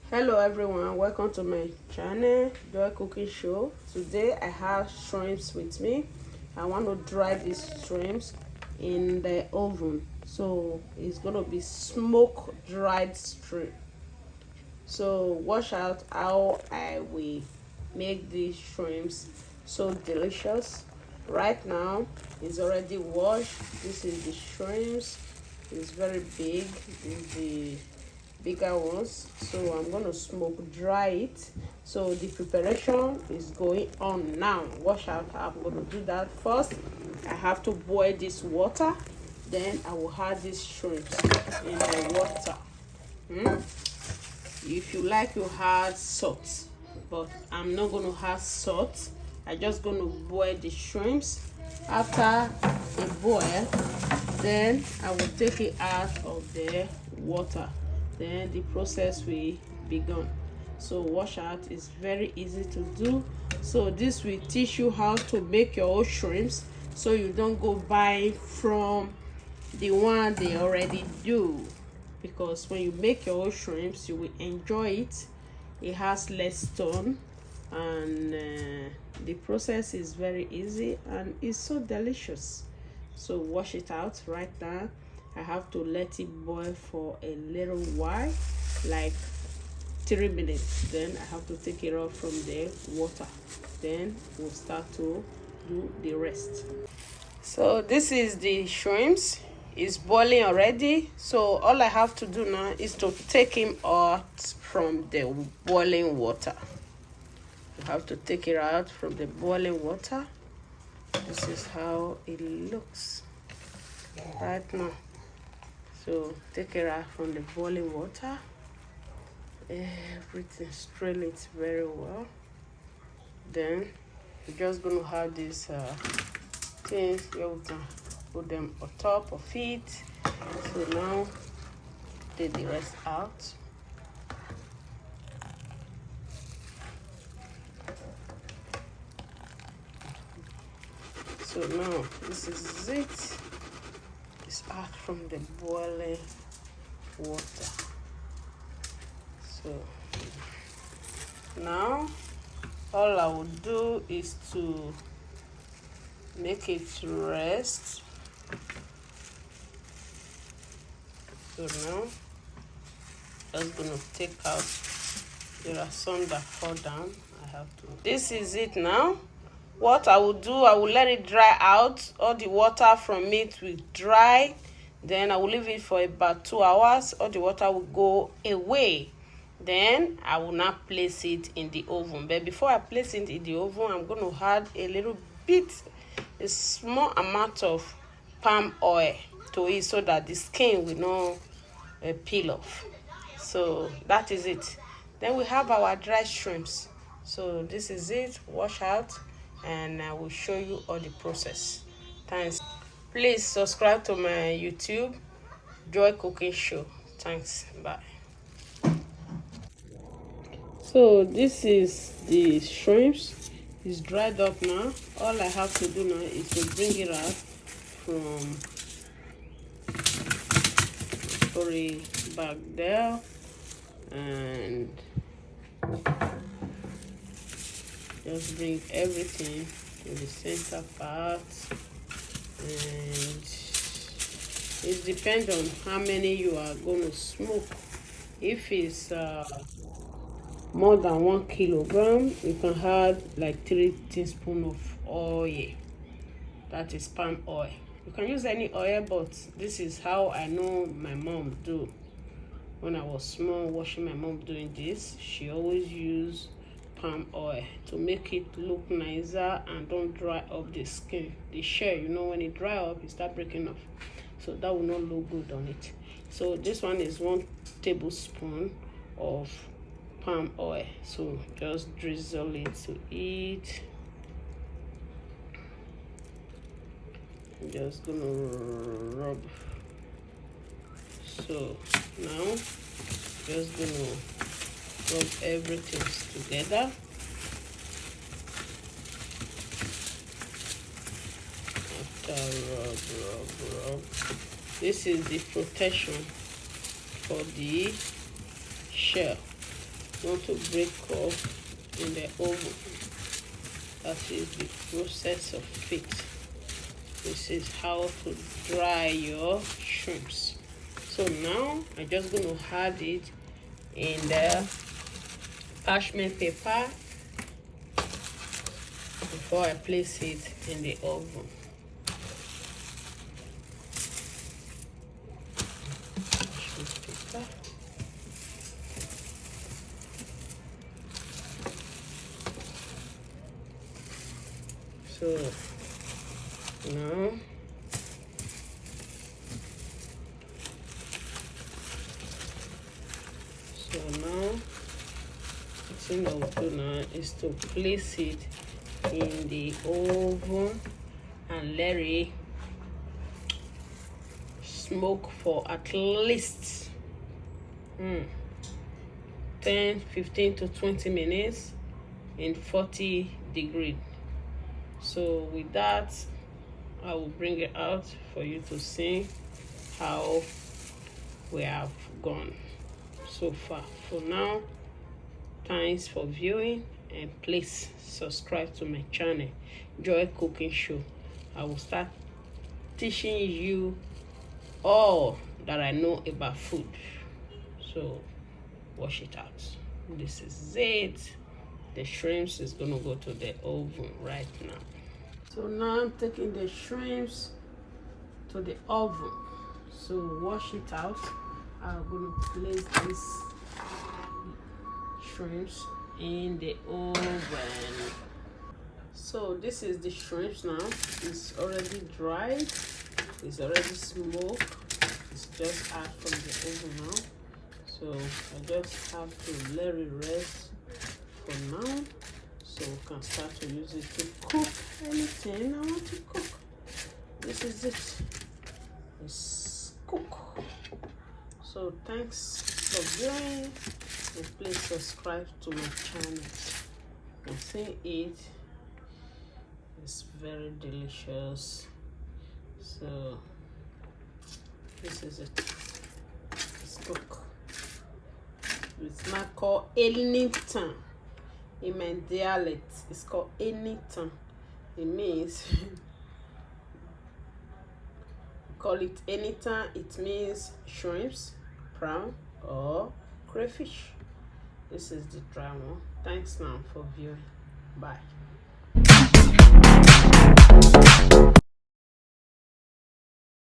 Hello everyone, welcome to my channel Joy Cooking Show. Today I have shrimps with me. I want to dry these shrimps in the oven, so it's going to be smoke dried shrimp. So watch out how I will make these shrimps so delicious. Right now it's already washed. This is the shrimps. It's very big. This is the bigger ones, so I'm going to smoke dry it. So the preparation is going on now. Watch out how I'm going to do that. First I have to boil this water, then I will add these shrimps in the water. If you like, you add salt, but I'm not going to add salt. I'm just going to boil the shrimps. After a boil, then I will take it out of the water. Then the process will begin. So watch out, it's very easy to do. So this will teach you how to make your own shrimps, so you don't go buy from the one they already do, because when you make your own shrimps you will enjoy it. It has less stone, and the process is very easy and it's so delicious. So wash it out. Right now I have to let it boil for a little while, like 3 minutes. Then I have to take it off from the water. Then we'll start to do the rest. So this is the shrimps. It's boiling already. So all I have to do now is to take him out from the boiling water. You have to take it out from the boiling water. This is how it looks right now. So take it out from the boiling water. Everything, strain it very well. Then we're just going to have these things where we can put them on top of it. So now take the rest out. So now this is it. It's out from the boiling water. So now all I will do is to make it rest. So now just gonna take out, there are some that fall down. I have to, this is it now. What I will do, I will let it dry out. All the water from it will dry. Then I will leave it for about 2 hours. All the water will go away. Then I will not place it in the oven. But before I place it in the oven, I'm going to add a little bit, a small amount of palm oil to it, so that the skin will not peel off. So that is it. Then we have our dry shrimps. So this is it. Wash out, and I will show you all the process. Thanks. Please subscribe to my YouTube Joy Cooking Show. Thanks. Bye. So this is the shrimps. It's dried up now. All I have to do now is to bring it out from, put it back there, and just bring everything to the center part. And it depends on how many you are going to smoke. If it's more than 1 kilogram, you can add like 3 teaspoons of oil. That is palm oil. You can use any oil, but this is how I know my mom do. When I was small, watching my mom doing this, she always used palm oil to make it look nicer and don't dry up the skin, the shell. You know, when it dry up, it start breaking off, so that will not look good on it. So this one is 1 tablespoon of palm oil. So just drizzle it to it. I'm just gonna rub. So now just gonna rub everything together. After rub. This is the protection for the shell. want to break off in the oven. That is the process of it. This is how to dry your shrimps. So now I'm just going to add it in the parchment paper before I place it in the oven. Parchment paper. So now the thing I'll do now is to place it in the oven and let it smoke for at least 10, 15 to 20 minutes in 40 degrees. So with that, I will bring it out for you to see how we have gone so far. For now, thanks for viewing, and please subscribe to my channel, Joy Cooking Show. I will start teaching you all that I know about food. So wash it out. This is it. The shrimps is gonna go to the oven right now. So now I'm taking the shrimps to the oven. So wash it out. I'm gonna place these shrimps in the oven. So this is the shrimps now. It's already dried. It's already smoked. It's just out from the oven now. So I just have to let it rest for now, so we can start to use it to cook anything I want to cook. This is it. It's cook. So thanks for viewing, and please subscribe to my channel. You can see it. It's very delicious. So this is it. It's cook. It's not called anything. In my dialect, it's called anything. It means call it anything. It means shrimps, prawn, or crayfish. This is the dry one. Thanks now for viewing. Bye.